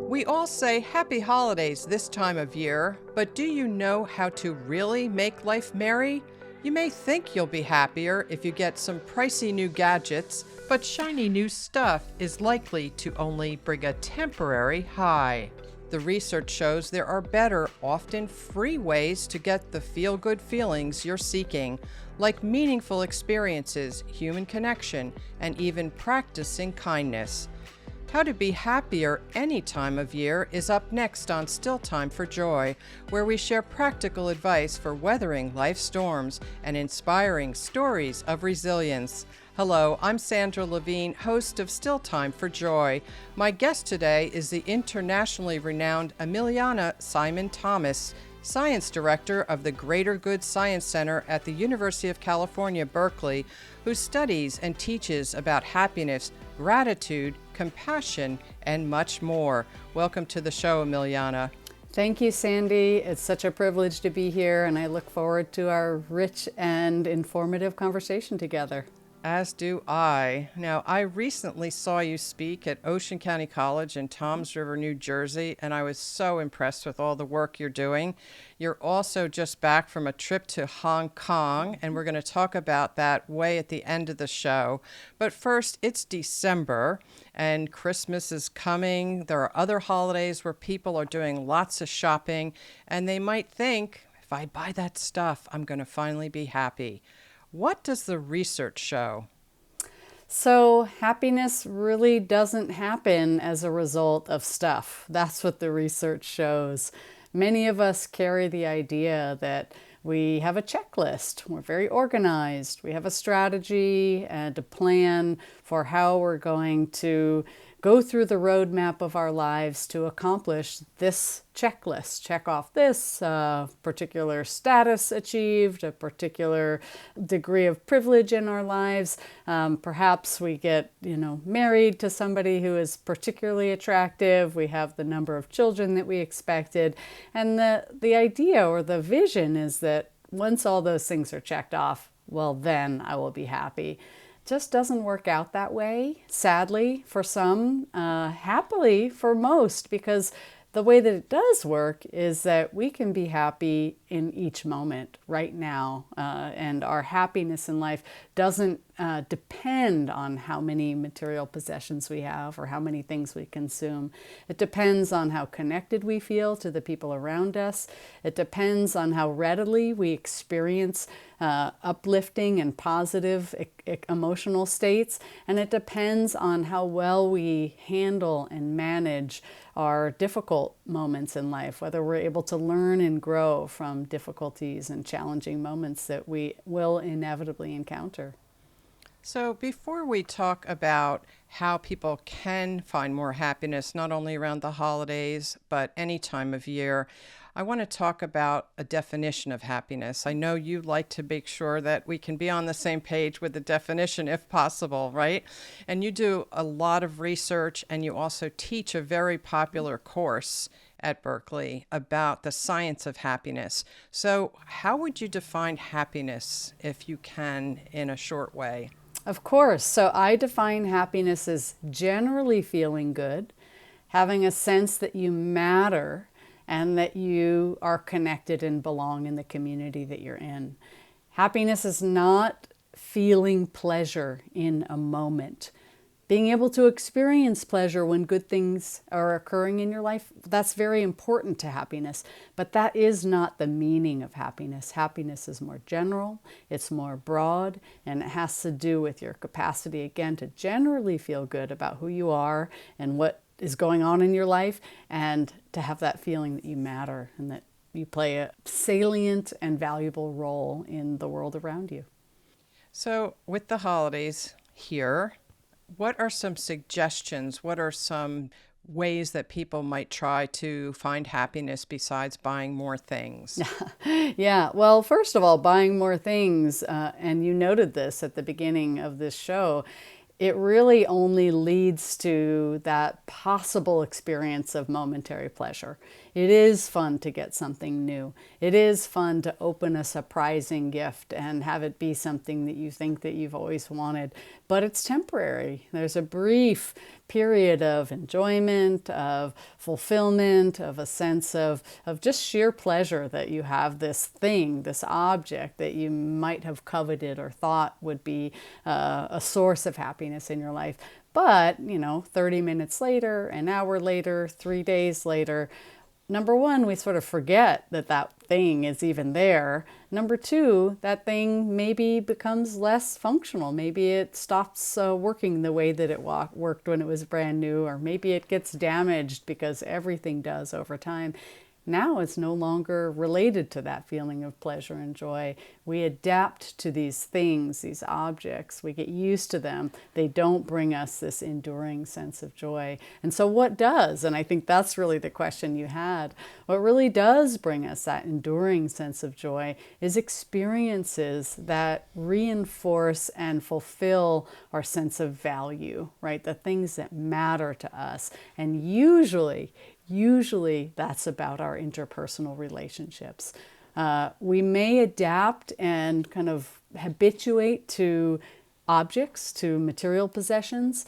We all say happy holidays this time of year, but do you know how to really make life merry? You may think you'll be happier if you get some pricey new gadgets, but shiny new stuff is likely to only bring a temporary high. The research shows there are better, often free ways to get the feel-good feelings you're seeking, like meaningful experiences, human connection, and even practicing kindness. How to be happier any time of year is up next on Still Time for Joy, where we share practical advice for weathering life's storms and inspiring stories of resilience. Hello, I'm Sandra Levine, host of Still Time for Joy. My guest today is the internationally renowned Emiliana Simon-Thomas, Science Director of the Greater Good Science Center at the University of California, Berkeley, who studies and teaches about happiness, gratitude, compassion, and much more. Welcome to the show, Emiliana. Thank you, Sandy. It's such a privilege to be here, and I look forward to our rich and informative conversation together. As do I. Now, I recently saw you speak at Ocean County College in Toms River, New Jersey, and I was so impressed with all the work you're doing. You're also just back from a trip to Hong Kong, and we're going to talk about that way at the end of the show. But first, it's December, and Christmas is coming. There are other holidays where people are doing lots of shopping, and they might think, if I buy that stuff, I'm going to finally be happy. What does the research show? So happiness really doesn't happen as a result of stuff. That's what the research shows. Many of us carry the idea that we have a checklist, we're very organized, we have a strategy and a plan for how we're going to go through the roadmap of our lives to accomplish this checklist. Check off this particular status achieved, a particular degree of privilege in our lives. Perhaps we get, married to somebody who is particularly attractive. We have the number of children that we expected. And the idea or the vision is that once all those things are checked off, well, then I will be happy. Just doesn't work out that way, sadly for some, happily for most, because the way that it does work is that we can be happy in each moment right now, and our happiness in life doesn't depend on how many material possessions we have or how many things we consume. It depends on how connected we feel to the people around us. It depends on how readily we experience uplifting and positive emotional states, and it depends on how well we handle and manage our difficult moments in life, whether we're able to learn and grow from difficulties and challenging moments that we will inevitably encounter. So before we talk about how people can find more happiness, not only around the holidays, but any time of year, I want to talk about a definition of happiness. I know you like to make sure that we can be on the same page with the definition if possible, right? And you do a lot of research, and you also teach a very popular course at Berkeley about the science of happiness. So how would you define happiness, if you can, in a short way? Of course. So I define happiness as generally feeling good, having a sense that you matter, and that you are connected and belong in the community that you're in. Happiness is not feeling pleasure in a moment. Being able to experience pleasure when good things are occurring in your life, that's very important to happiness. But that is not the meaning of happiness. Happiness is more general, it's more broad, and it has to do with your capacity, again, to generally feel good about who you are and what is going on in your life, and to have that feeling that you matter and that you play a salient and valuable role in the world around you. So with the holidays here, what are some suggestions? What are some ways that people might try to find happiness besides buying more things? Yeah, well, first of all, buying more things, and you noted this at the beginning of this show, it really only leads to that possible experience of momentary pleasure. It is fun to get something new. It is fun to open a surprising gift and have it be something that you think that you've always wanted. but it's temporary. There's a brief period of enjoyment, of fulfillment, of a sense of just sheer pleasure that you have this thing, this object that you might have coveted or thought would be a source of happiness in your life. But, 30 minutes later, an hour later, 3 days later, number one, we sort of forget that that thing is even there. Number two, that thing maybe becomes less functional. Maybe it stops working the way that it worked when it was brand new, or maybe it gets damaged because everything does over time. Now it's no longer related to that feeling of pleasure and joy. We adapt to these things, these objects. We get used to them. They don't bring us this enduring sense of joy. And so what does? And I think that's really the question you had. What really does bring us that enduring sense of joy is experiences that reinforce and fulfill our sense of value, right? The things that matter to us. And usually that's about our interpersonal relationships. We may adapt and kind of habituate to objects, to material possessions.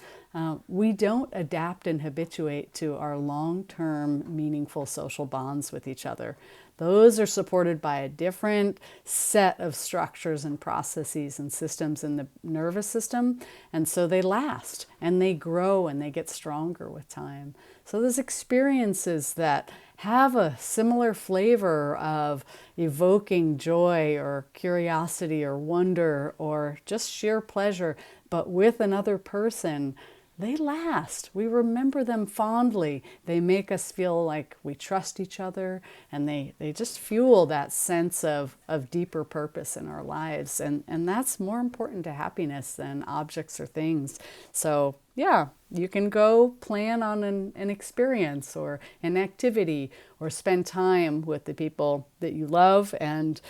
We don't adapt and habituate to our long-term meaningful social bonds with each other. Those are supported by a different set of structures and processes and systems in the nervous system. And so they last and they grow and they get stronger with time. So those experiences that have a similar flavor of evoking joy or curiosity or wonder or just sheer pleasure, but with another person, they last. We remember them fondly. They make us feel like we trust each other, and they just fuel that sense of deeper purpose in our lives. And that's more important to happiness than objects or things. So yeah, you can go plan on an experience or an activity or spend time with the people that you love and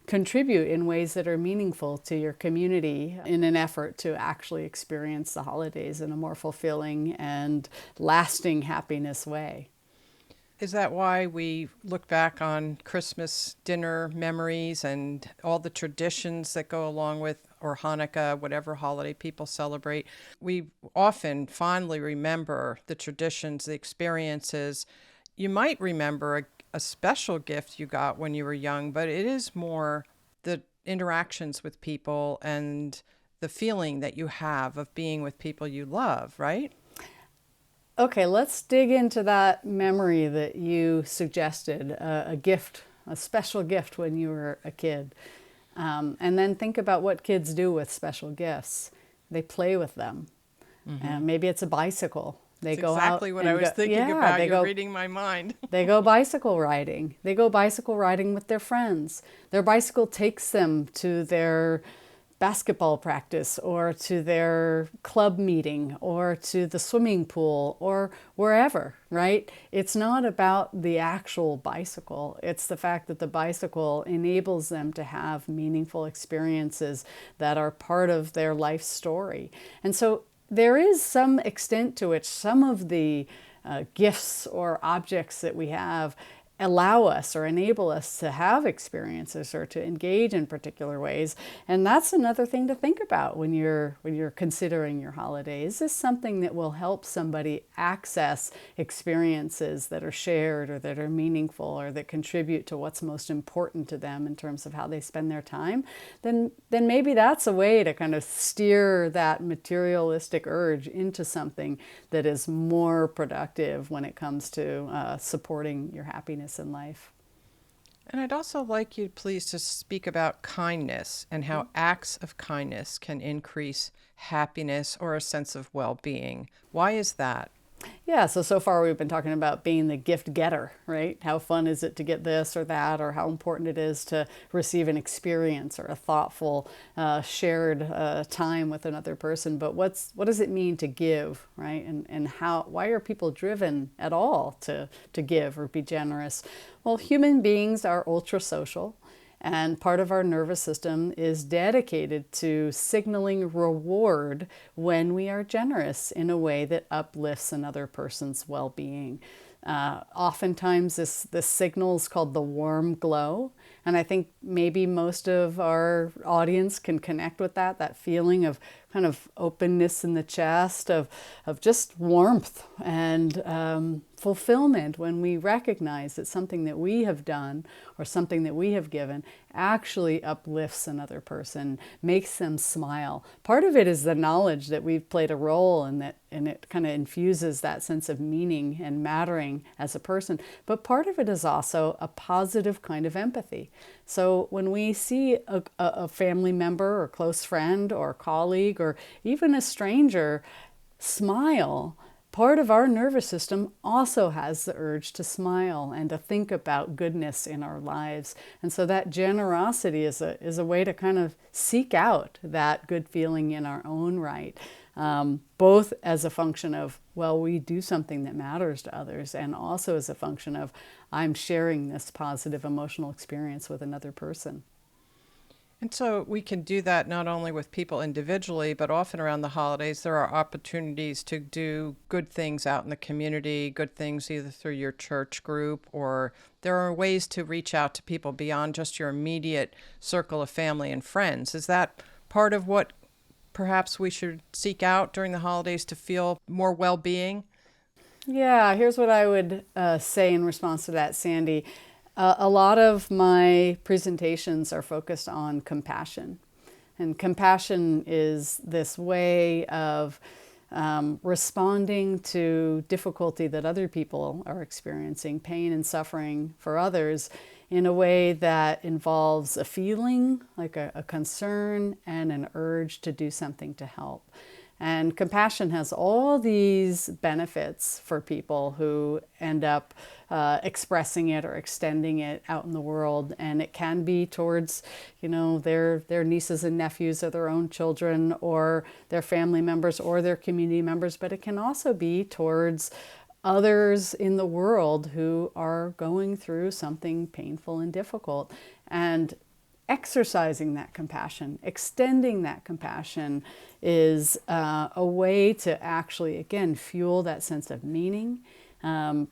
contribute in ways that are meaningful to your community in an effort to actually experience the holidays in a more fulfilling and lasting happiness way. Is that why we look back on Christmas dinner memories and all the traditions that go along with, or Hanukkah, whatever holiday people celebrate? We often fondly remember the traditions, the experiences. You might remember a special gift you got when you were young, but it is more the interactions with people and the feeling that you have of being with people you love, right? Okay, let's dig into that memory that you suggested, a gift, a special gift when you were a kid. And then think about what kids do with special gifts. They play with them. Mm-hmm. Maybe it's a bicycle. That's exactly what I was thinking about. You're reading my mind. They go bicycle riding. They go bicycle riding with their friends. Their bicycle takes them to their basketball practice or to their club meeting or to the swimming pool or wherever, right? It's not about the actual bicycle. It's the fact that the bicycle enables them to have meaningful experiences that are part of their life story. And so there is some extent to which some of the gifts or objects that we have allow us or enable us to have experiences or to engage in particular ways. And that's another thing to think about when you're considering your holiday. Is this something that will help somebody access experiences that are shared or that are meaningful or that contribute to what's most important to them in terms of how they spend their time? Then maybe that's a way to kind of steer that materialistic urge into something that is more productive when it comes to supporting your happiness in life. And I'd also like you, please, to speak about kindness and how acts of kindness can increase happiness or a sense of well-being. Why is that? Yeah, so far we've been talking about being the gift getter, right? How fun is it to get this or that, or how important it is to receive an experience or a thoughtful, shared time with another person. But what does it mean to give, right? And why are people driven at all to give or be generous? Well, human beings are ultra social. And part of our nervous system is dedicated to signaling reward when we are generous in a way that uplifts another person's well-being. Oftentimes this signal is called the warm glow. And I think maybe most of our audience can connect with that feeling of kind of openness in the chest, of just warmth and fulfillment when we recognize that something that we have done or something that we have given actually uplifts another person, makes them smile. Part of it is the knowledge that we've played a role in that, and it kind of infuses that sense of meaning and mattering as a person. But part of it is also a positive kind of empathy. So when we see a family member or close friend or colleague or even a stranger smile, part of our nervous system also has the urge to smile and to think about goodness in our lives. And so that generosity is a way to kind of seek out that good feeling in our own right, both as a function of, well, we do something that matters to others, and also as a function of, I'm sharing this positive emotional experience with another person. And so we can do that not only with people individually, but often around the holidays, there are opportunities to do good things out in the community, good things either through your church group, or there are ways to reach out to people beyond just your immediate circle of family and friends. Is that part of what perhaps we should seek out during the holidays to feel more well-being? Yeah, here's what I would say in response to that, Sandy. A lot of my presentations are focused on compassion. And compassion is this way of responding to difficulty that other people are experiencing, pain and suffering for others, in a way that involves a feeling, like a concern, and an urge to do something to help. And compassion has all these benefits for people who end up expressing it or extending it out in the world. And it can be towards, their nieces and nephews or their own children or their family members or their community members. But it can also be towards others in the world who are going through something painful and difficult. And exercising that compassion, extending that compassion is a way to actually, again, fuel that sense of meaning.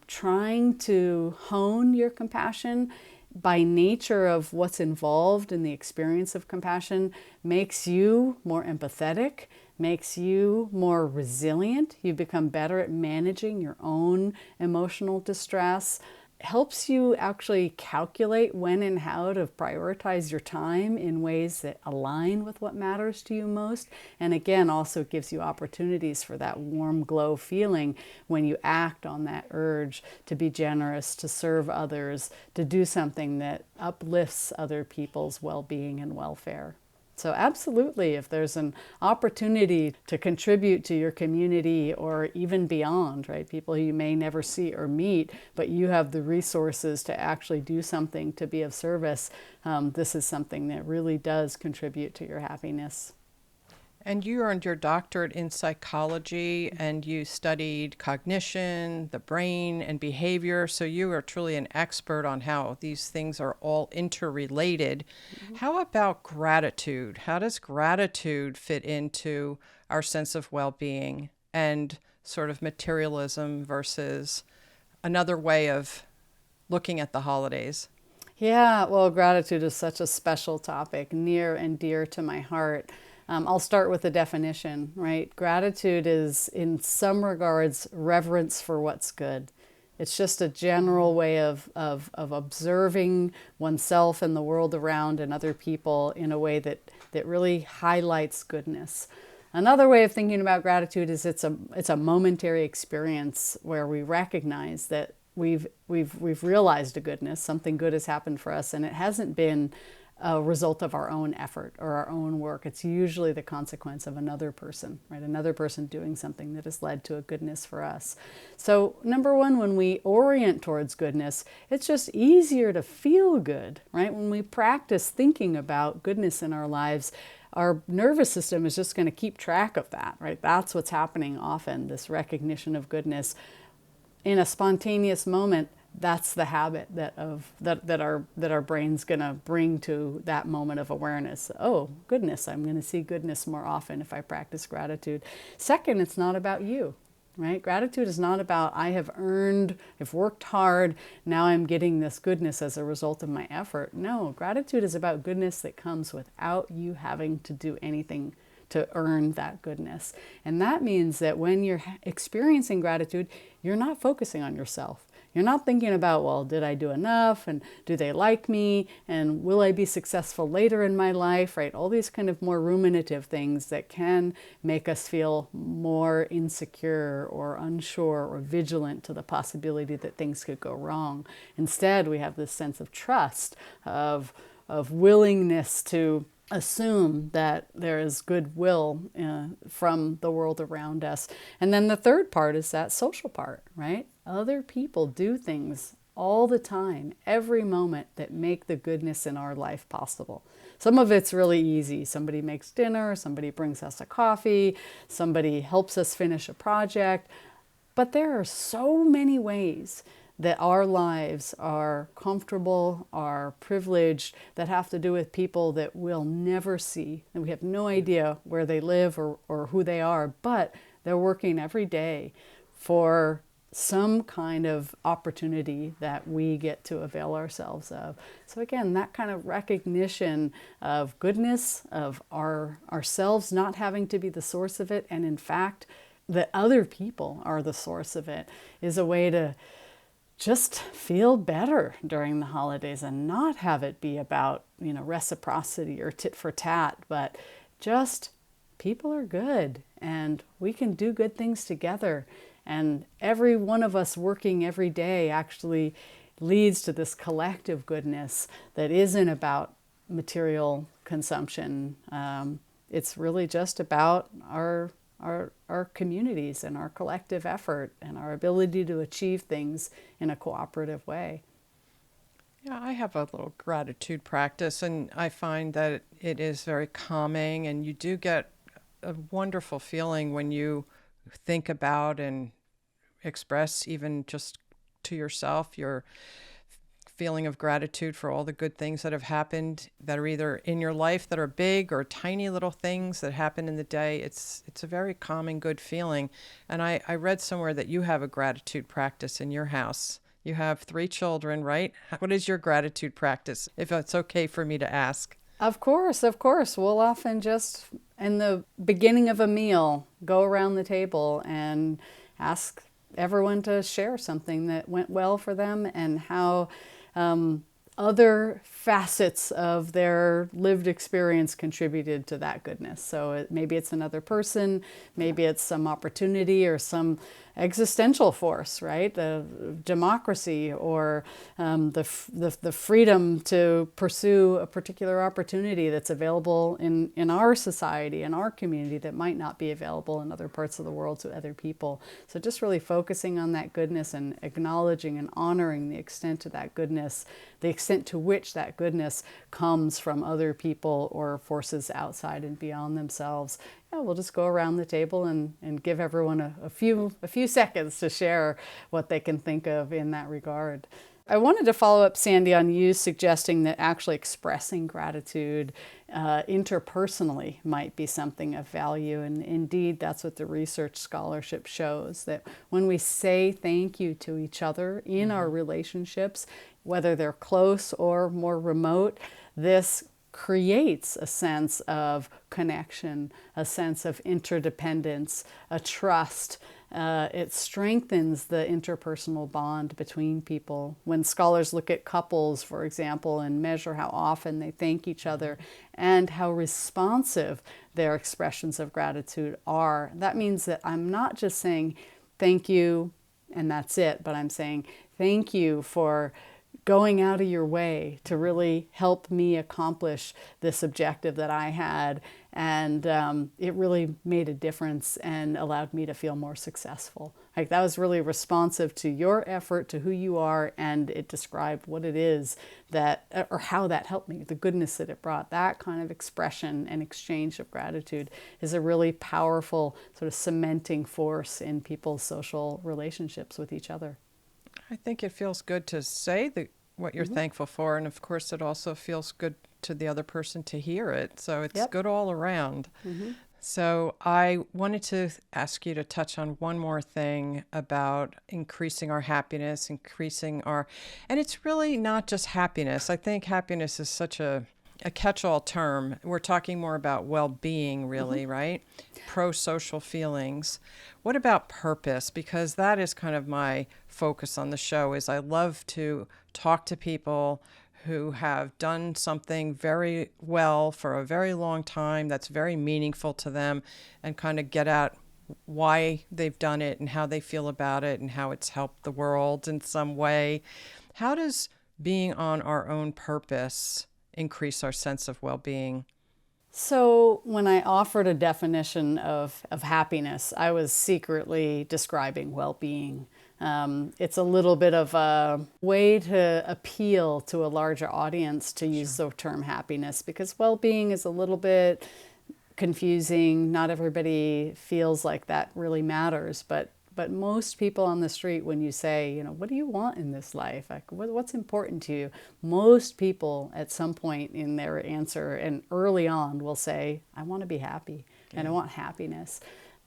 Trying to hone your compassion by nature of what's involved in the experience of compassion makes you more empathetic, makes you more resilient. You become better at managing your own emotional distress, helps you actually calculate when and how to prioritize your time in ways that align with what matters to you most. And again, also gives you opportunities for that warm glow feeling when you act on that urge to be generous, to serve others, to do something that uplifts other people's well-being and welfare. So absolutely, if there's an opportunity to contribute to your community or even beyond, right? People you may never see or meet, but you have the resources to actually do something to be of service, this is something that really does contribute to your happiness. And you earned your doctorate in psychology and you studied cognition, the brain, and behavior. So you are truly an expert on how these things are all interrelated. Mm-hmm. How about gratitude? How does gratitude fit into our sense of well-being and sort of materialism versus another way of looking at the holidays? Yeah, well, gratitude is such a special topic, near and dear to my heart. I'll start with the definition, right? Gratitude is, in some regards, reverence for what's good. It's just a general way of observing oneself and the world around and other people in a way that really highlights goodness. Another way of thinking about gratitude is it's a momentary experience where we recognize that we've realized a goodness, something good has happened for us, and it hasn't been a result of our own effort or our own work. It's usually the consequence of another person, right? Another person doing something that has led to a goodness for us. So number one, when we orient towards goodness, it's just easier to feel good, right? When we practice thinking about goodness in our lives, our nervous system is just going to keep track of that, right? That's what's happening often, this recognition of goodness. In a spontaneous moment, that's the habit that our brain's going to bring to that moment of awareness. Oh, goodness, I'm going to see goodness more often if I practice gratitude. Second, it's not about you, right? Gratitude is not about I've worked hard, now I'm getting this goodness as a result of my effort. No, gratitude is about goodness that comes without you having to do anything to earn that goodness. And that means that when you're experiencing gratitude, you're not focusing on yourself. You're not thinking about, well, did I do enough? And do they like me? And will I be successful later in my life, right? All these kind of more ruminative things that can make us feel more insecure or unsure or vigilant to the possibility that things could go wrong. Instead, we have this sense of trust, of willingness to assume that there is goodwill from the world around us. And then the third part is that social part, right? Other people do things all the time, every moment, that make the goodness in our life possible. Some of it's really easy. Somebody makes dinner, somebody brings us a coffee, somebody helps us finish a project. But there are so many ways that our lives are comfortable, are privileged, that have to do with people that we'll never see. And we have no idea where they live or who they are, but they're working every day for some kind of opportunity that we get to avail ourselves of. So again, that kind of recognition of goodness, of ourselves not having to be the source of it, and in fact, that other people are the source of it, is a way to just feel better during the holidays and not have it be about, reciprocity or tit for tat, but just people are good and we can do good things together. And every one of us working every day actually leads to this collective goodness that isn't about material consumption. It's really just about our communities and our collective effort and our ability to achieve things in a cooperative way. Yeah, I have a little gratitude practice, and I find that it is very calming, and you do get a wonderful feeling when you think about and express, even just to yourself, your feeling of gratitude for all the good things that have happened that are either in your life that are big or tiny little things that happen in the day. It's a very calming, good feeling. And I read somewhere that you have a gratitude practice in your house. You have 3 children, right? What is your gratitude practice, if it's okay for me to ask? Of course. We'll often just, in the beginning of a meal, go around the table and ask everyone to share something that went well for them and how other facets of their lived experience contributed to that goodness. So maybe it's another person, maybe it's some opportunity or some existential force, right? The democracy or the freedom to pursue a particular opportunity that's available in our society, in our community, that might not be available in other parts of the world to other people. So just really focusing on that goodness and acknowledging and honoring the extent of that goodness, the extent to which that goodness comes from other people or forces outside and beyond themselves. Yeah, we'll just go around the table and give everyone a few seconds to share what they can think of in that regard. I wanted to follow up, Sandy, on you suggesting that actually expressing gratitude interpersonally might be something of value. And indeed, that's what the research scholarship shows, that when we say thank you to each other in our relationships, whether they're close or more remote, this creates a sense of connection, a sense of interdependence, a trust. It strengthens the interpersonal bond between people. When scholars look at couples, for example, and measure how often they thank each other and how responsive their expressions of gratitude are, that means that I'm not just saying thank you and that's it, but I'm saying thank you for going out of your way to really help me accomplish this objective that I had. And it really made a difference and allowed me to feel more successful. Like, that was really responsive to your effort, to who you are, and it described what it is that, or how that helped me, the goodness that it brought. That kind of expression and exchange of gratitude is a really powerful sort of cementing force in people's social relationships with each other. I think it feels good to say what you're thankful for. And of course, it also feels good to the other person to hear it. So it's good all around. So I wanted to ask you to touch on one more thing about increasing our happiness, and it's really not just happiness. I think happiness is such a catch-all term. We're talking more about well-being, really, right? Pro-social feelings. What about purpose? Because that is kind of my focus on the show is I love to talk to people who have done something very well for a very long time that's very meaningful to them and kind of get at why they've done it and how they feel about it and how it's helped the world in some way. How does being on our own purpose increase our sense of well-being? So, when I offered a definition of happiness, I was secretly describing well being. It's a little bit of a way to appeal to a larger audience to use the term happiness because well being is a little bit confusing. Not everybody feels like that really matters, but most people on the street, when you say, what do you want in this life? Like, what's important to you? Most people at some point in their answer and early on will say, I want to be happy and I want happiness.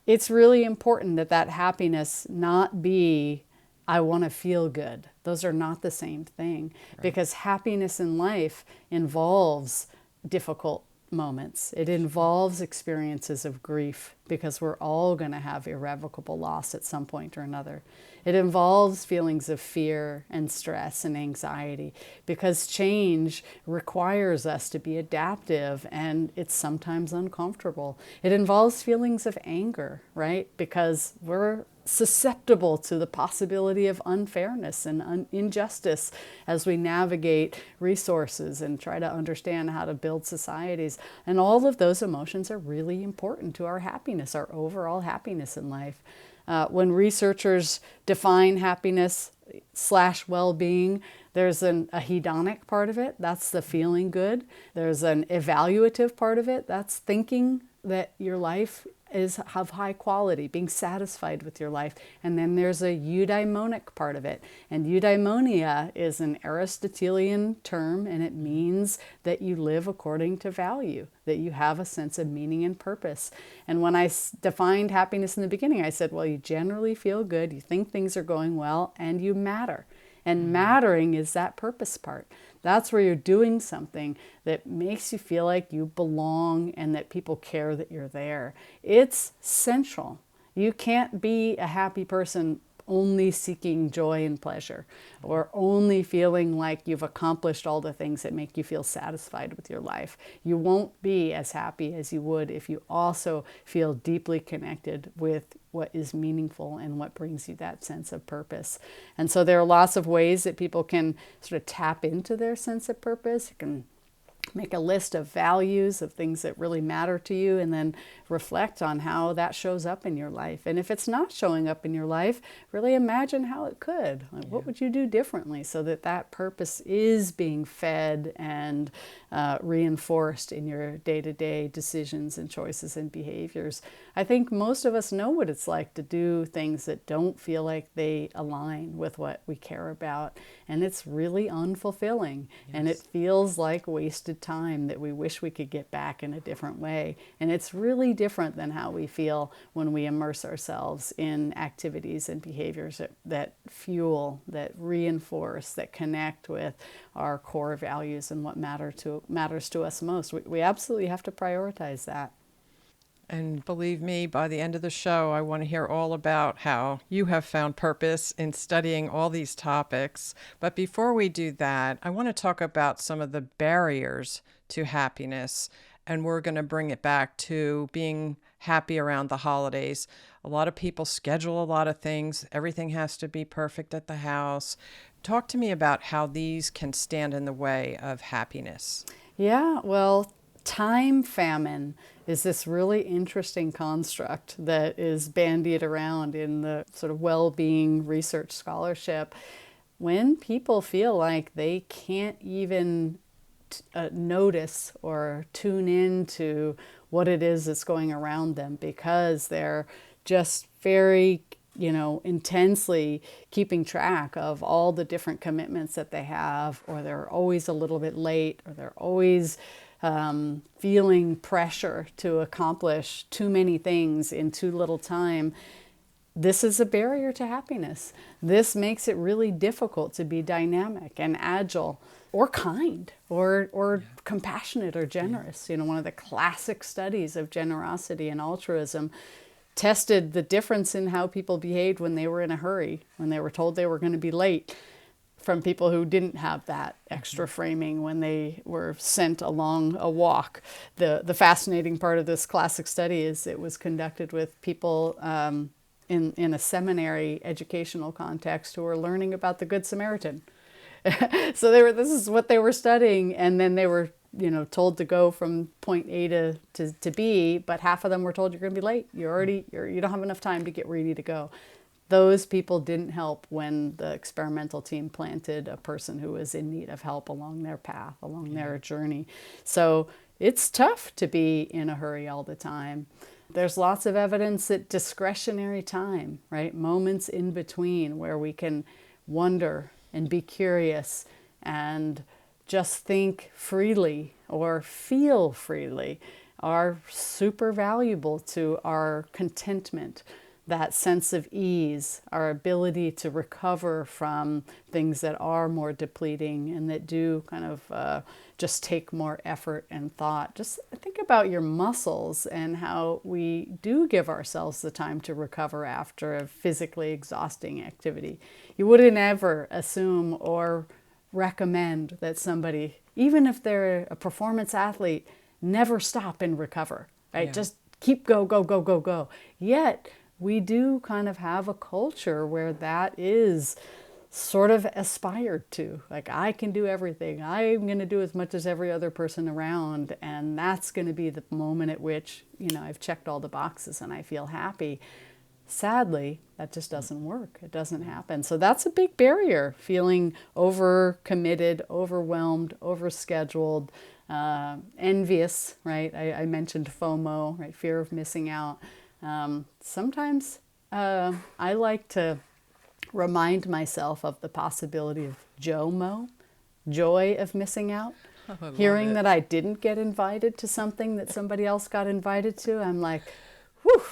It's really important that that happiness not be, I want to feel good. Those are not the same thing because happiness in life involves difficult moments. It involves experiences of grief because we're all going to have irrevocable loss at some point or another. It involves feelings of fear and stress and anxiety because change requires us to be adaptive and it's sometimes uncomfortable. It involves feelings of anger, right? Because we're susceptible to the possibility of unfairness and injustice as we navigate resources and try to understand how to build societies. And all of those emotions are really important to our happiness, our overall happiness in life. When researchers define happiness / well-being, there's a hedonic part of it, that's the feeling good. There's an evaluative part of it, that's thinking that your life is of high quality, being satisfied with your life. And then there's a eudaimonic part of it. And eudaimonia is an Aristotelian term, and it means that you live according to value, that you have a sense of meaning and purpose. And when I defined happiness in the beginning, I said, well, you generally feel good, you think things are going well, and you matter. And mattering is that purpose part. That's where you're doing something that makes you feel like you belong and that people care that you're there. It's central. You can't be a happy person only seeking joy and pleasure or only feeling like you've accomplished all the things that make you feel satisfied with your life. You won't be as happy as you would if you also feel deeply connected with what is meaningful and what brings you that sense of purpose. And so there are lots of ways that people can sort of tap into their sense of purpose. You can make a list of values, of things that really matter to you, and then reflect on how that shows up in your life. And if it's not showing up in your life, really imagine how it could. Like, what would you do differently so that that purpose is being fed and reinforced in your day-to-day decisions and choices and behaviors? I think most of us know what it's like to do things that don't feel like they align with what we care about. And it's really unfulfilling. And it feels like wasted time that we wish we could get back in a different way. And it's really different than how we feel when we immerse ourselves in activities and behaviors that fuel, that reinforce, that connect with our core values and what matters to us most. We absolutely have to prioritize that. And believe me, by the end of the show, I want to hear all about how you have found purpose in studying all these topics. But before we do that, I want to talk about some of the barriers to happiness. And we're going to bring it back to being happy around the holidays. A lot of people schedule a lot of things. Everything has to be perfect at the house. Talk to me about how these can stand in the way of happiness. Yeah, well, time famine is this really interesting construct that is bandied around in the sort of well-being research scholarship. When people feel like they can't even notice or tune in to what it is that's going around them because they're just very intensely keeping track of all the different commitments that they have, or they're always a little bit late, or they're always feeling pressure to accomplish too many things in too little time. This is a barrier to happiness. This makes it really difficult to be dynamic and agile or kind or compassionate or generous. You know, one of the classic studies of generosity and altruism tested the difference in how people behaved when they were in a hurry, when they were told they were going to be late, from people who didn't have that extra framing when they were sent along a walk. The fascinating part of this classic study is it was conducted with people in a seminary educational context who were learning about the Good Samaritan. So this is what they were studying, and then they were, you know, told to go from point A to B, but half of them were told you're going to be late. You don't have enough time to get where you need to go. Those people didn't help when the experimental team planted a person who was in need of help along their path, along their journey. So it's tough to be in a hurry all the time. There's lots of evidence that discretionary time, right? Moments in between where we can wonder and be curious and just think freely or feel freely are super valuable to our contentment, that sense of ease, our ability to recover from things that are more depleting and that do kind of just take more effort and thought. Just think about your muscles and how we do give ourselves the time to recover after a physically exhausting activity. You wouldn't ever assume or recommend that somebody, even if they're a performance athlete, never stop and recover, right? Just keep go. Yet, we do kind of have a culture where that is sort of aspired to. Like, I can do everything. I'm going to do as much as every other person around. And that's going to be the moment at which, you know, I've checked all the boxes and I feel happy. Sadly, that just doesn't work. It doesn't happen. So that's a big barrier, feeling overcommitted, overwhelmed, overscheduled, envious, right? I mentioned FOMO, right? Fear of missing out. Sometimes I like to remind myself of the possibility of JOMO, joy of missing out. Hearing that I didn't get invited to something that somebody else got invited to, I'm like, whew,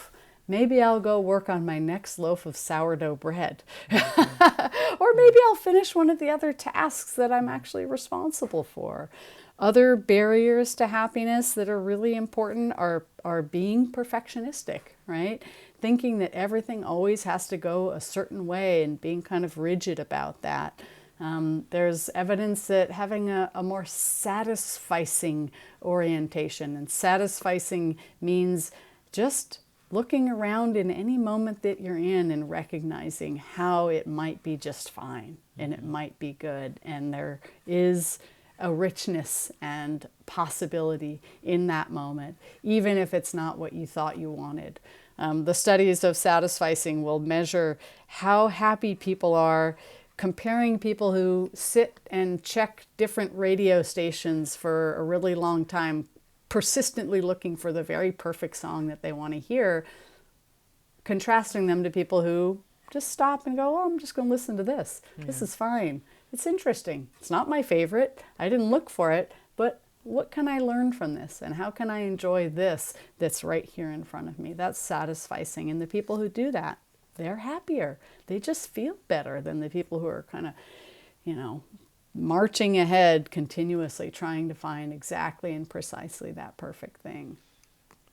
maybe I'll go work on my next loaf of sourdough bread. Or maybe I'll finish one of the other tasks that I'm actually responsible for. Other barriers to happiness that are really important are being perfectionistic, right? Thinking that everything always has to go a certain way and being kind of rigid about that. There's evidence that having a more satisficing orientation, and satisficing means just looking around in any moment that you're in and recognizing how it might be just fine and it might be good, and there is a richness and possibility in that moment, even if it's not what you thought you wanted. The studies of satisficing will measure how happy people are, comparing people who sit and check different radio stations for a really long time, persistently looking for the very perfect song that they want to hear, contrasting them to people who just stop and go, oh, I'm just going to listen to this. This is fine. It's interesting. It's not my favorite. I didn't look for it, but what can I learn from this? And how can I enjoy this that's right here in front of me? That's satisficing. And the people who do that, they're happier. They just feel better than the people who are kind of, you know, marching ahead continuously trying to find exactly and precisely that perfect thing.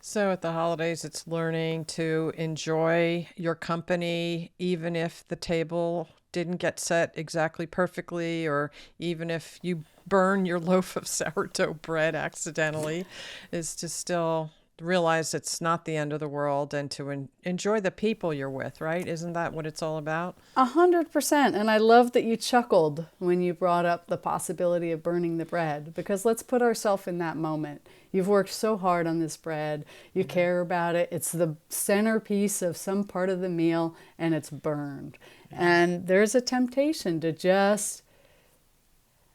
So at the holidays, it's learning to enjoy your company, even if the table didn't get set exactly perfectly, or even if you burn your loaf of sourdough bread accidentally, is to still realize it's not the end of the world and to enjoy the people you're with, right? Isn't that what it's all about? 100%. And I love that you chuckled when you brought up the possibility of burning the bread, because let's put ourselves in that moment. You've worked so hard on this bread. You care about it. It's the centerpiece of some part of the meal, and it's burned. And there's a temptation to just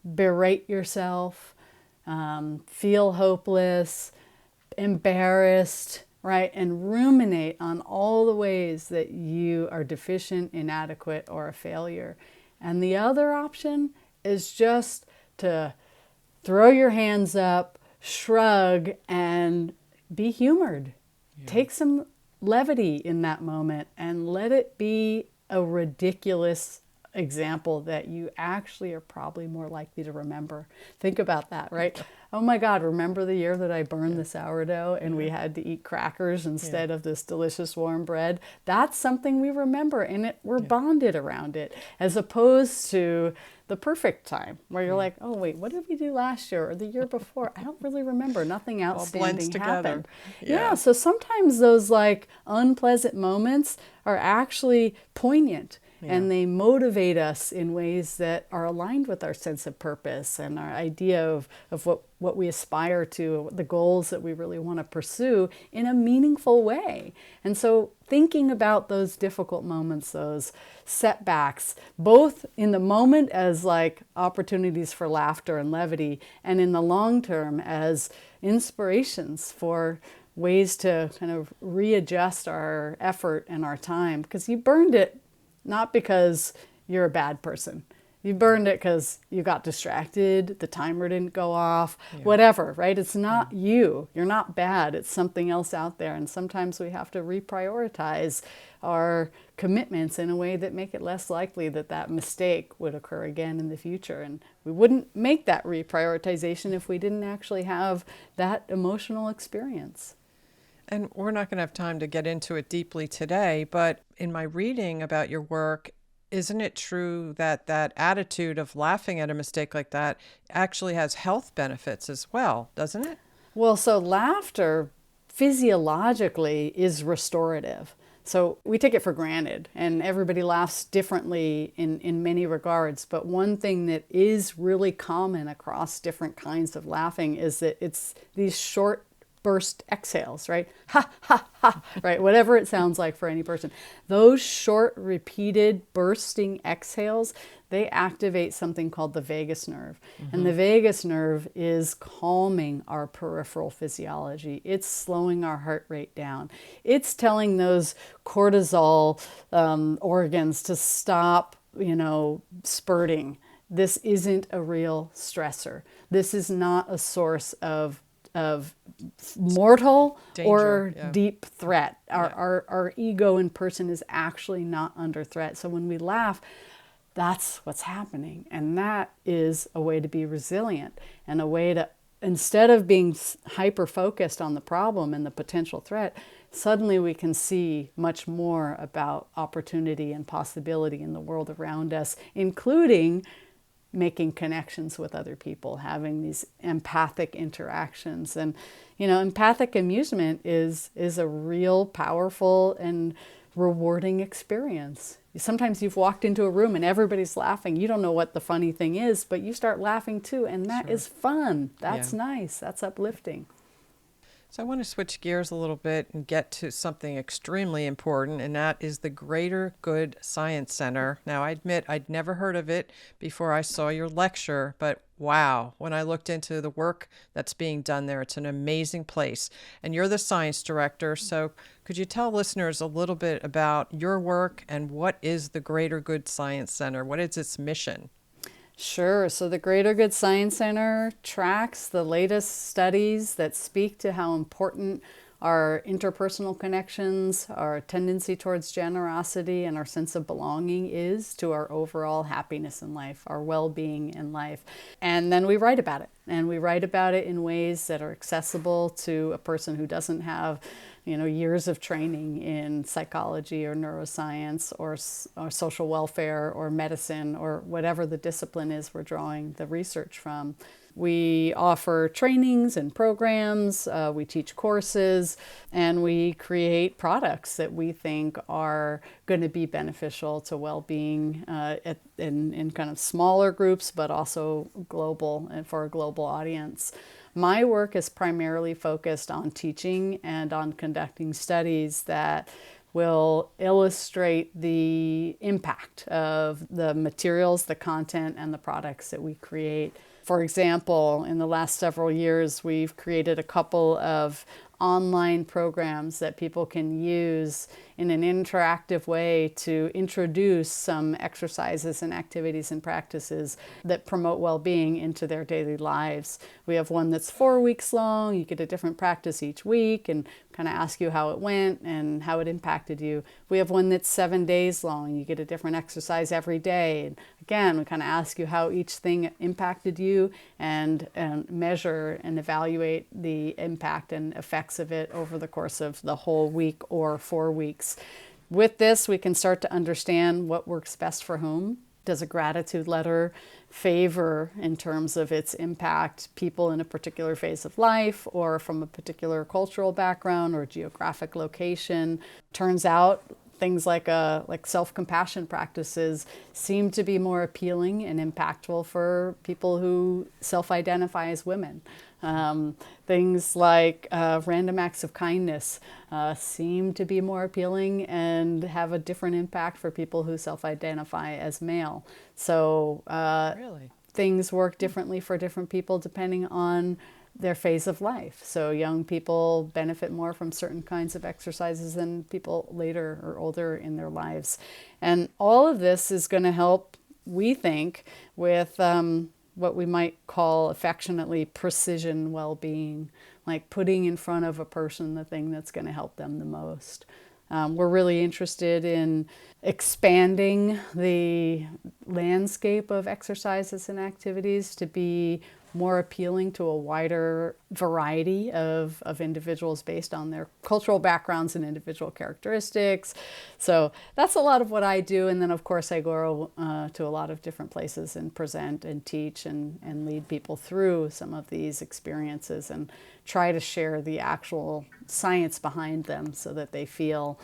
berate yourself, feel hopeless, embarrassed, right? And ruminate on all the ways that you are deficient, inadequate, or a failure. And the other option is just to throw your hands up, shrug and be humored. Yeah. Take some levity in that moment and let it be a ridiculous example that you actually are probably more likely to remember. Think about that, right? Oh my God, remember the year that I burned the sourdough and we had to eat crackers instead of this delicious warm bread? That's something we remember, and we're bonded around it, as opposed to the perfect time where you're like, oh wait, what did we do last year or the year before? I don't really remember. Nothing outstanding happened. Yeah, so sometimes those like unpleasant moments are actually poignant. And they motivate us in ways that are aligned with our sense of purpose and our idea of what we aspire to, the goals that we really want to pursue in a meaningful way. And so thinking about those difficult moments, those setbacks, both in the moment as like opportunities for laughter and levity, and in the long term as inspirations for ways to kind of readjust our effort and our time, because you burned it not because you're a bad person. You burned it because you got distracted, the timer didn't go off, whatever, right? It's not you. You're not bad. It's something else out there. And sometimes we have to reprioritize our commitments in a way that make it less likely that that mistake would occur again in the future. And we wouldn't make that reprioritization if we didn't actually have that emotional experience. And we're not going to have time to get into it deeply today, but in my reading about your work, isn't it true that that attitude of laughing at a mistake like that actually has health benefits as well, doesn't it? Well, so laughter physiologically is restorative. So we take it for granted, and everybody laughs differently in many regards. But one thing that is really common across different kinds of laughing is that it's these short burst exhales, right? Ha, ha, ha, right? Whatever it sounds like for any person. Those short, repeated, bursting exhales, they activate something called the vagus nerve. And the vagus nerve is calming our peripheral physiology. It's slowing our heart rate down. It's telling those cortisol organs to stop, spurting. This isn't a real stressor. This is not a source of mortal danger, or deep threat. Our ego in person is actually not under threat. So when we laugh, that's what's happening. And that is a way to be resilient, and a way to, instead of being hyper-focused on the problem and the potential threat, suddenly we can see much more about opportunity and possibility in the world around us, including making connections with other people, having these empathic interactions. And, empathic amusement is a real powerful and rewarding experience. Sometimes you've walked into a room and everybody's laughing. You don't know what the funny thing is, but you start laughing too. And that is fun. That's nice. That's uplifting. So I want to switch gears a little bit and get to something extremely important, and that is the Greater Good Science Center. Now, I admit I'd never heard of it before I saw your lecture, but wow, when I looked into the work that's being done there, it's an amazing place. And you're the science director, so could you tell listeners a little bit about your work and what is the Greater Good Science Center? What is its mission? Sure. So the Greater Good Science Center tracks the latest studies that speak to how important our interpersonal connections, our tendency towards generosity, and our sense of belonging is to our overall happiness in life, our well-being in life. And then we write about it. And we write about it in ways that are accessible to a person who doesn't have years of training in psychology or neuroscience or social welfare or medicine or whatever the discipline is we're drawing the research from. We offer trainings and programs, we teach courses, and we create products that we think are going to be beneficial to well-being in kind of smaller groups, but also global and for a global audience. My work is primarily focused on teaching and on conducting studies that will illustrate the impact of the materials, the content, and the products that we create. For example, in the last several years, we've created a couple of online programs that people can use in an interactive way to introduce some exercises and activities and practices that promote well-being into their daily lives. We have one that's 4 weeks long. You get a different practice each week and kind of ask you how it went and how it impacted you. We have one that's 7 days long. You get a different exercise every day. And again, we kind of ask you how each thing impacted you and measure and evaluate the impact and effects of it over the course of the whole week or 4 weeks. With this, we can start to understand what works best for whom. Does a gratitude letter favor, in terms of its impact, people in a particular phase of life or from a particular cultural background or geographic location? Turns out things like self-compassion practices seem to be more appealing and impactful for people who self-identify as women. Things like random acts of kindness seem to be more appealing and have a different impact for people who self-identify as male. So Really? things work differently for different people depending on their phase of life. So young people benefit more from certain kinds of exercises than people later or older in their lives. And all of this is going to help, we think, with what we might call affectionately precision well-being, like putting in front of a person the thing that's going to help them the most. We're really interested in expanding the landscape of exercises and activities to be more appealing to a wider variety of individuals based on their cultural backgrounds and individual characteristics. So that's a lot of what I do. And then, of course, I go to a lot of different places and present and teach and lead people through some of these experiences and try to share the actual science behind them so that they feel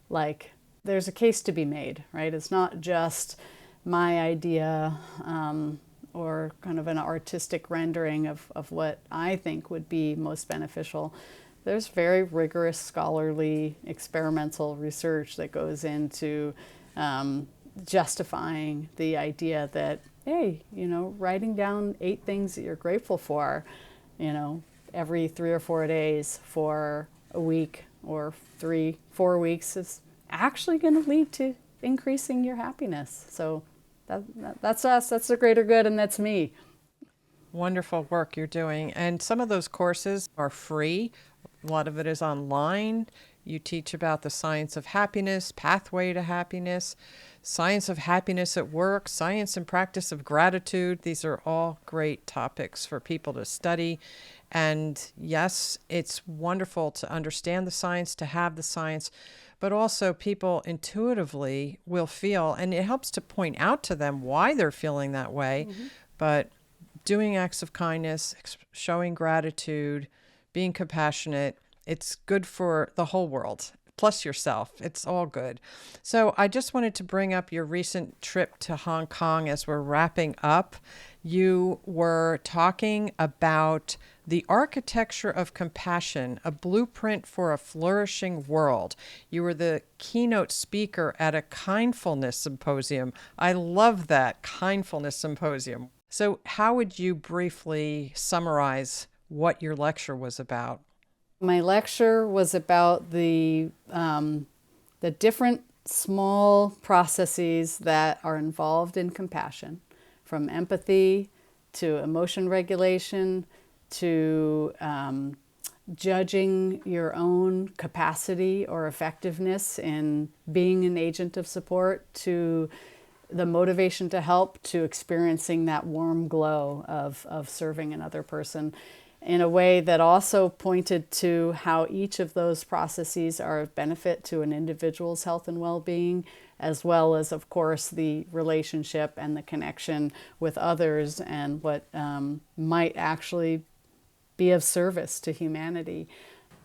like there's a case to be made, right? It's not just my idea or kind of an artistic rendering of what I think would be most beneficial. There's very rigorous, scholarly, experimental research that goes into justifying the idea that, hey, writing down 8 things that you're grateful for, every 3 or 4 days for a week or 3-4 weeks is actually going to lead to increasing your happiness. So that's us, that's the greater good, and that's me. Wonderful work you're doing. And some of those courses are free. A lot of it is online. You teach about the science of happiness, pathway to happiness, science of happiness at work, science and practice of gratitude. These are all great topics for people to study. And yes, it's wonderful to understand the science, to have the science, but also people intuitively will feel, and it helps to point out to them why they're feeling that way. Mm-hmm. But doing acts of kindness, showing gratitude, being compassionate, it's good for the whole world, plus yourself. It's all good. So I just wanted to bring up your recent trip to Hong Kong as we're wrapping up. You were talking about the architecture of compassion, a blueprint for a flourishing world. You were the keynote speaker at a kindfulness symposium. I love that, kindfulness symposium. So how would you briefly summarize what your lecture was about? My lecture was about the different small processes that are involved in compassion, from empathy to emotion regulation to judging your own capacity or effectiveness in being an agent of support, to the motivation to help, to experiencing that warm glow of serving another person, in a way that also pointed to how each of those processes are of benefit to an individual's health and well-being, as well as, of course, the relationship and the connection with others and what might actually be of service to humanity.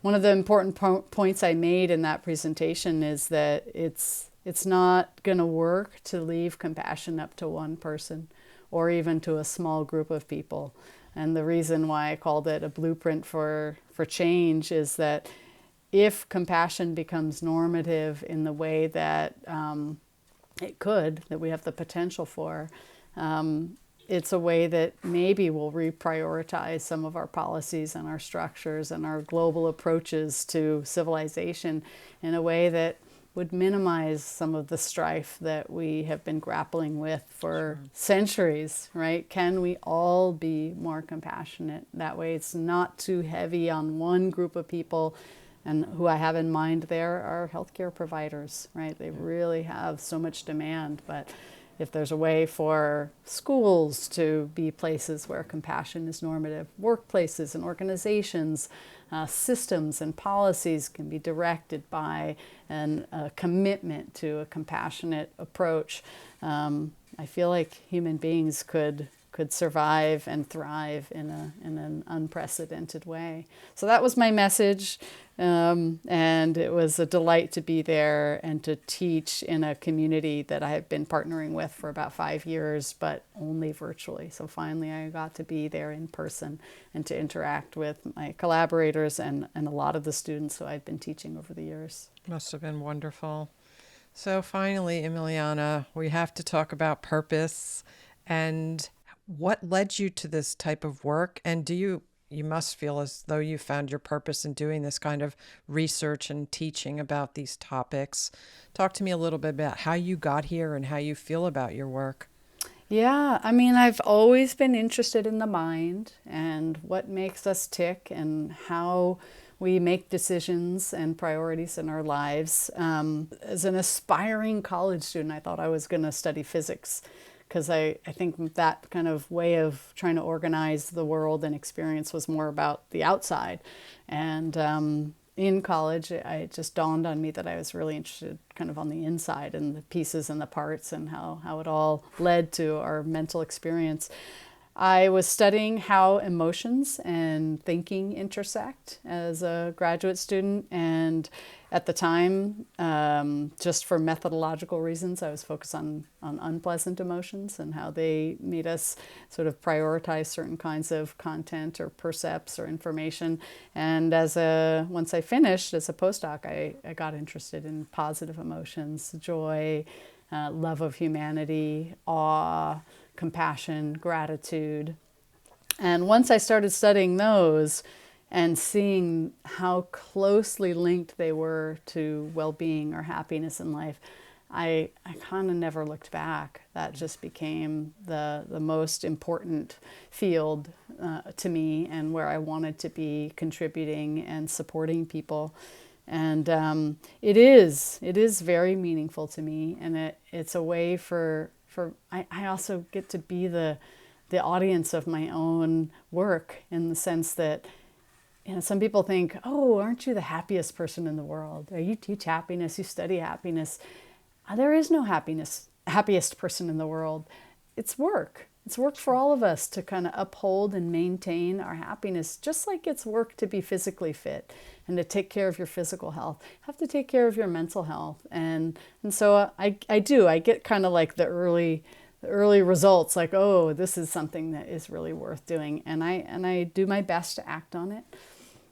One of the important points I made in that presentation is that it's not going to work to leave compassion up to one person or even to a small group of people. And the reason why I called it a blueprint for change is that if compassion becomes normative in the way that it could, that we have the potential for, it's a way that maybe we'll reprioritize some of our policies and our structures and our global approaches to civilization in a way that would minimize some of the strife that we have been grappling with for centuries, right? Can we all be more compassionate? That way it's not too heavy on one group of people. And who I have in mind there are healthcare providers, right? They really have so much demand, but if there's a way for schools to be places where compassion is normative, workplaces and organizations, systems and policies can be directed by a commitment to a compassionate approach, I feel like human beings could survive and thrive in an unprecedented way. So that was my message, and it was a delight to be there and to teach in a community that I have been partnering with for about 5 years, but only virtually. So finally I got to be there in person and to interact with my collaborators and a lot of the students who I'd been teaching over the years. Must have been wonderful. So finally, Emiliana, we have to talk about purpose and what led you to this type of work. And you must feel as though you found your purpose in doing this kind of research and teaching about these topics. Talk to me a little bit about how you got here and how you feel about your work. Yeah, I mean, I've always been interested in the mind and what makes us tick and how we make decisions and priorities in our lives. As an aspiring college student, I thought I was going to study physics because I think that kind of way of trying to organize the world and experience was more about the outside. And in college, it just dawned on me that I was really interested kind of on the inside and the pieces and the parts and how it all led to our mental experience. I was studying how emotions and thinking intersect as a graduate student, and at the time, just for methodological reasons, I was focused on unpleasant emotions and how they made us sort of prioritize certain kinds of content or percepts or information. And once I finished as a postdoc, I got interested in positive emotions, joy, love of humanity, awe, compassion, gratitude. And once I started studying those and seeing how closely linked they were to well-being or happiness in life, I kind of never looked back. That just became the most important field to me and where I wanted to be contributing and supporting people. And it is very meaningful to me, and it's a way for I also get to be the audience of my own work, in the sense that, some people think, oh, aren't you the happiest person in the world? You teach happiness, you study happiness. There is no happiest person in the world. It's work. It's work for all of us to kind of uphold and maintain our happiness, just like it's work to be physically fit and to take care of your physical health. You have to take care of your mental health. And so I get kind of like the early results, like, oh, this is something that is really worth doing. And I do my best to act on it.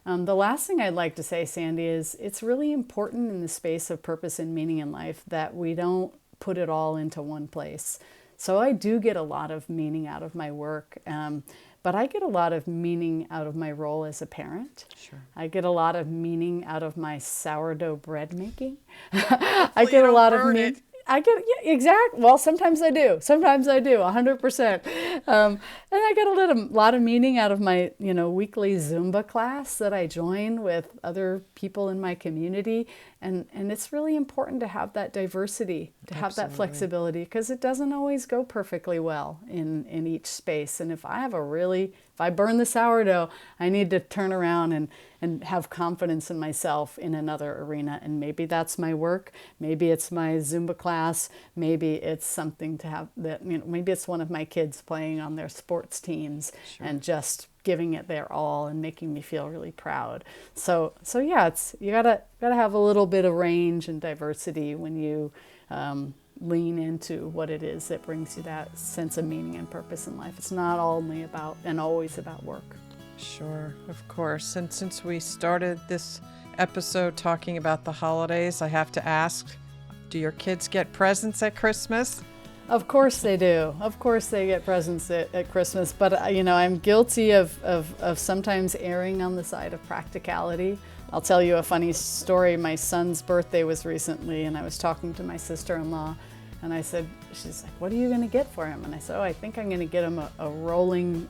The last thing I'd like to say, Sandy, is it's really important in the space of purpose and meaning in life that we don't put it all into one place. So I do get a lot of meaning out of my work, but I get a lot of meaning out of my role as a parent. Sure. I get a lot of meaning out of my sourdough bread making. I get a lot of meaning. Well, sometimes I do, 100%. And I get a lot of meaning out of my, weekly Zumba class that I join with other people in my community. And it's really important to have that diversity, to have that flexibility, because it doesn't always go perfectly well in each space. And if I burn the sourdough, I need to turn around and have confidence in myself in another arena. And maybe that's my work. Maybe it's my Zumba class. Maybe it's something to have that, maybe it's one of my kids playing on their sports teams. Sure. And just giving it their all and making me feel really proud. So yeah, you gotta have a little bit of range and diversity when you lean into what it is that brings you that sense of meaning and purpose in life. It's not only about and always about work. Sure, of course. And since we started this episode talking about the holidays, I have to ask, do your kids get presents at Christmas? Of course they do. Of course they get presents at Christmas. But, I'm guilty of sometimes erring on the side of practicality. I'll tell you a funny story. My son's birthday was recently, and I was talking to my sister-in-law, and I said, she's like, what are you going to get for him? And I said, I think I'm going to get him a rolling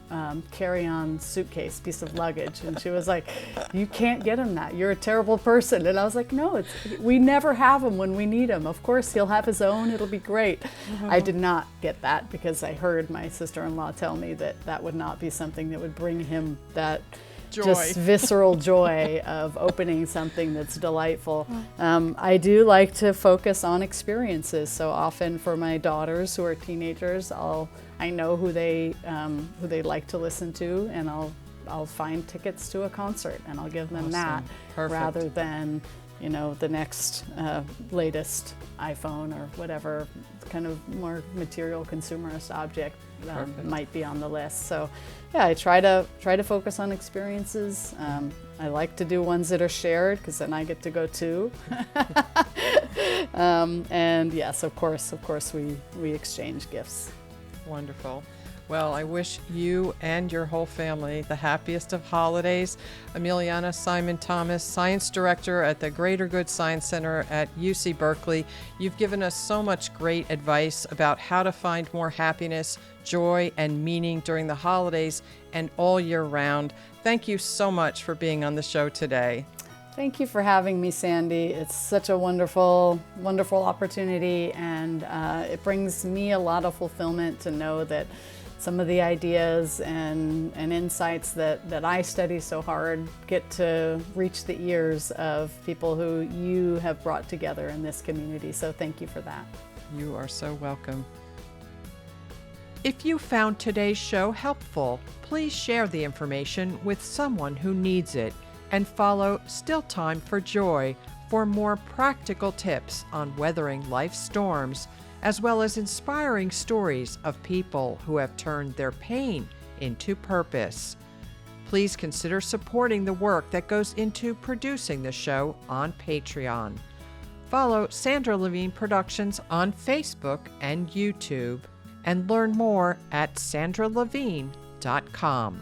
carry-on suitcase, piece of luggage. And she was like, you can't get him that. You're a terrible person. And I was like, no, we never have him when we need him. Of course, he'll have his own. It'll be great. I did not get that because I heard my sister-in-law tell me that would not be something that would bring him that joy. Just visceral joy of opening something that's delightful. I do like to focus on experiences. So often for my daughters who are teenagers, I know who they like to listen to, and I'll find tickets to a concert and I'll give them Awesome. that Perfect. rather than the next latest iPhone or whatever kind of more material consumerist object might be on the list. So yeah, I try to focus on experiences. I like to do ones that are shared because then I get to go too. And yes, of course we exchange gifts. Wonderful. Well, I wish you and your whole family the happiest of holidays. Emiliana Simon-Thomas, Science Director at the Greater Good Science Center at UC Berkeley. You've given us so much great advice about how to find more happiness, joy, and meaning during the holidays and all year round. Thank you so much for being on the show today. Thank you for having me, Sandy. It's such a wonderful, wonderful opportunity, and it brings me a lot of fulfillment to know that some of the ideas and insights that I study so hard get to reach the ears of people who you have brought together in this community. So thank you for that. You are so welcome. If you found today's show helpful, please share the information with someone who needs it, and follow Still Time for Joy for more practical tips on weathering life's storms, as well as inspiring stories of people who have turned their pain into purpose. Please consider supporting the work that goes into producing the show on Patreon. Follow Sandra Levine Productions on Facebook and YouTube, and learn more at sandralevine.com.